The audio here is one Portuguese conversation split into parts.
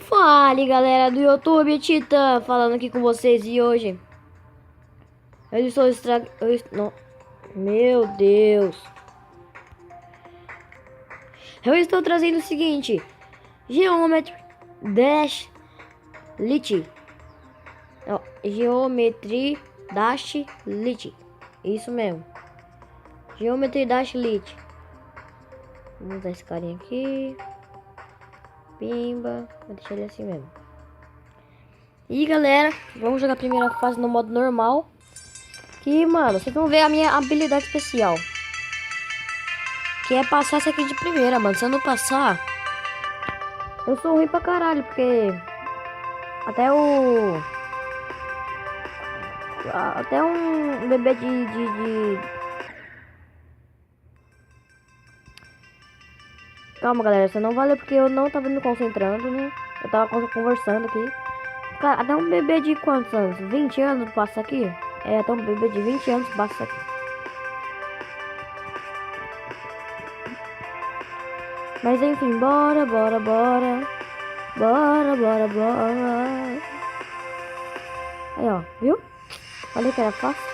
Fale galera do YouTube, Titã, falando aqui com vocês e hoje eu estou não, meu Deus, eu estou trazendo o seguinte: Geometry Dash Lit, Geometry Dash Lit, isso mesmo, Geometry Dash Lit. Vamos dar esse carinha aqui, pimba, vou deixar ele assim mesmo. E galera, vamos jogar a primeira fase no modo normal. Que, mano, vocês vão ver a minha habilidade especial, que é passar essa aqui de primeira, mano. Se eu não passar, eu sou ruim pra caralho, porque até um bebê Calma, galera, isso não valeu porque eu não tava me concentrando, né? Eu tava conversando aqui. Cara, até um bebê de quantos anos? 20 anos passa aqui? É, até um bebê de 20 anos passa aqui. Mas enfim, bora. Bora. Aí, ó, viu? Falei que era fácil.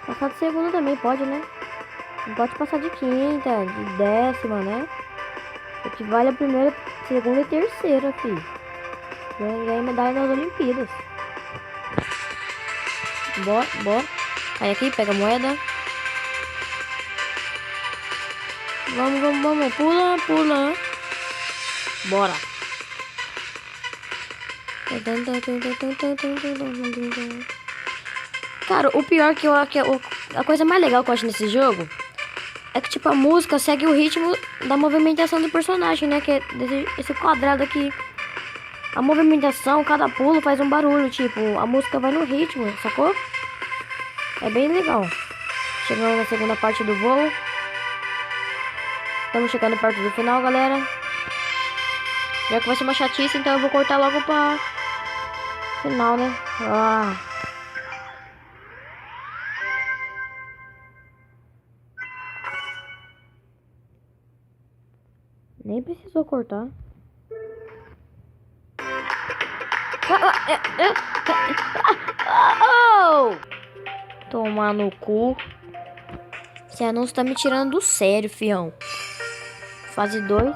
Passar de segunda também pode, né? Não pode passar de quinta, de décima, né? O que vale a primeira, segunda e terceira, filho. Ganhei medalha nas Olimpíadas. Bora. Aí aqui, pega a moeda. Vamos. Pula. Bora. Cara, o pior a coisa mais legal que eu acho nesse jogo é que, tipo, a música segue o ritmo da movimentação do personagem, né? Que é esse quadrado aqui. A movimentação, cada pulo faz um barulho, tipo, a música vai no ritmo, sacou? É bem legal. Chegando na segunda parte do voo. Estamos chegando perto do final, galera. Já que vai ser uma chatice, então eu vou cortar logo pra final, né? Nem precisou cortar. Tomar no cu. Esse anúncio tá me tirando do sério, fião. Fase 2.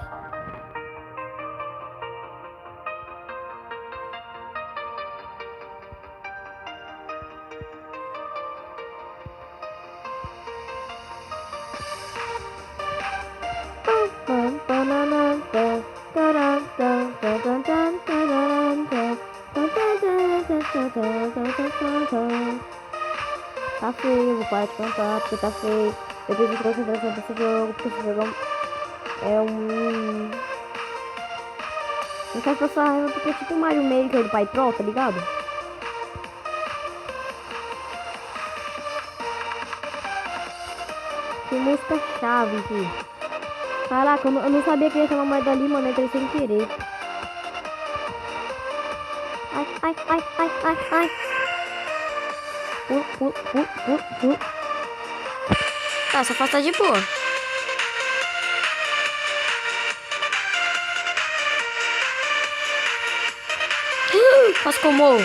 Tá feio, vou parar de cantar porque tá feio. Eu preciso de concentração pra esse jogo, porque esse jogo é um... Não quero passar raiva porque é tipo o Mario Maker do Pai Pro, tá ligado? Que música chave aqui. Caraca, eu não sabia que ia ter uma moeda ali, mano, eu entrei sem querer. Ai. Pula. Tá, só afasta de boa. Quase como.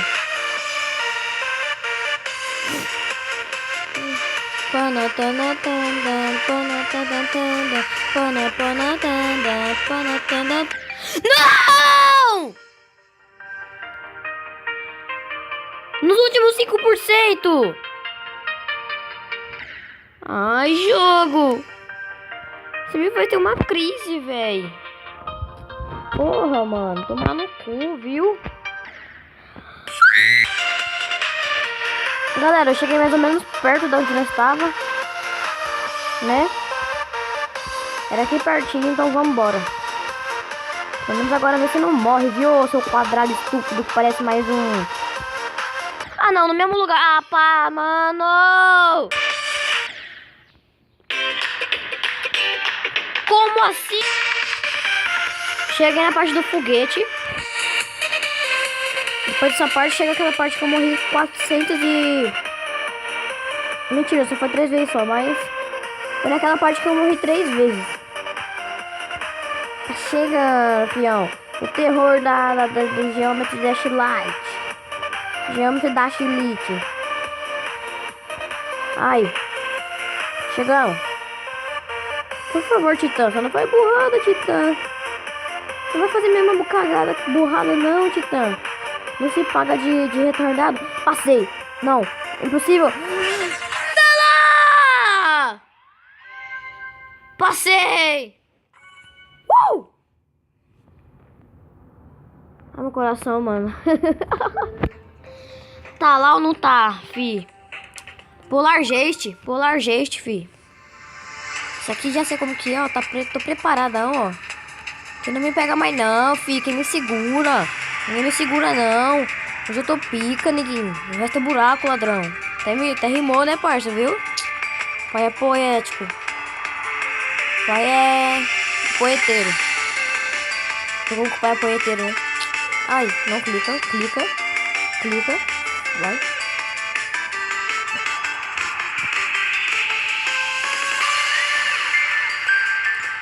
Não! Nos últimos 5%. Ai, jogo. Você me vai ter uma crise, velho. Porra, mano. Tomar no cu, viu? Galera, eu cheguei mais ou menos perto de onde nós estava, né? Era aqui pertinho, então vamos embora. Pelo menos agora ver se não morre, viu, seu quadrado estúpido que parece mais um... Ah, não, no mesmo lugar. Ah, pá, mano! Como assim? Cheguei na parte do foguete. Depois dessa parte, chega aquela parte que eu morri 400 e... Mentira, só foi 3 vezes só, mas... Foi naquela parte que eu morri 3 vezes. Chega, fião. O terror do Geometry Dash Light. Geometry Dash Elite. Ai. Chegamos. Por favor, Titã. Só não vai burrada, Titã. Não vai fazer mesmo cagada burrada, não, Titã. Não se paga de retardado. Passei. Não. Impossível. Tá lá! Passei! Ah, meu coração, mano. Tá lá ou não tá, fi? Polar Geste, fi. Isso aqui já sei como que é, ó. Tô preparada, ó. Que não me pega mais não, fi. Quem me segura? Ninguém me segura, não. Hoje eu tô pica, neguinho. O resto é buraco, ladrão. Até rimou, né, parça, viu? Pai é poético. Pai é poeteiro. Jogou com o pai é poeteiro, né? Ai, não clica. Vai.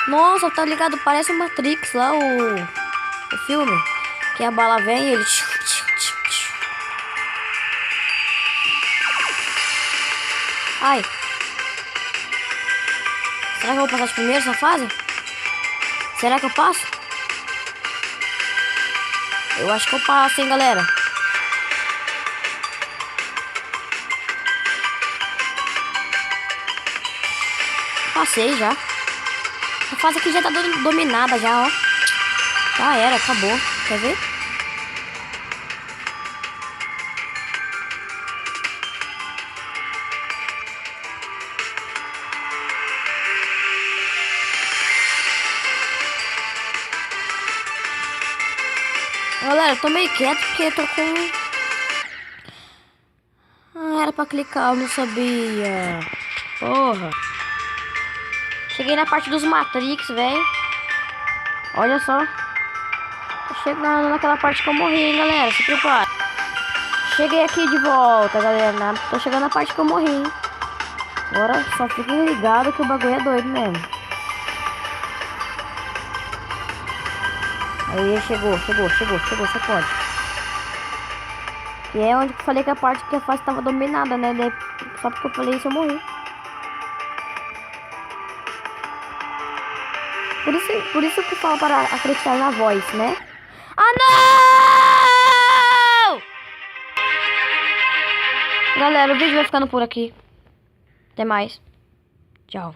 Nossa, tá ligado? Parece o Matrix lá, o filme. Que a bala vem e ele... Ai. Será que eu vou passar de primeiro essa fase? Será que eu passo? Eu acho que eu passo, hein, galera. Passei já. A fase aqui já tá dominada já, ó. Já era, acabou. Quer ver? Galera, eu tô meio quieto porque eu tô com... Ah, era pra clicar, eu não sabia. Porra. Cheguei na parte dos Matrix, velho. Olha só. Tô chegando naquela parte que eu morri, hein, galera. Se prepara. Cheguei aqui de volta, galera. Tô chegando na parte que eu morri, hein. Agora só fiquem ligados que o bagulho é doido mesmo. Aí, chegou, você pode. E é onde eu falei que a parte que a fase tava dominada, né? Daí, só porque eu falei isso eu morri. Por isso que eu falo para acreditar na voz, né? Ah, não! Galera, o vídeo vai ficando por aqui. Até mais. Tchau.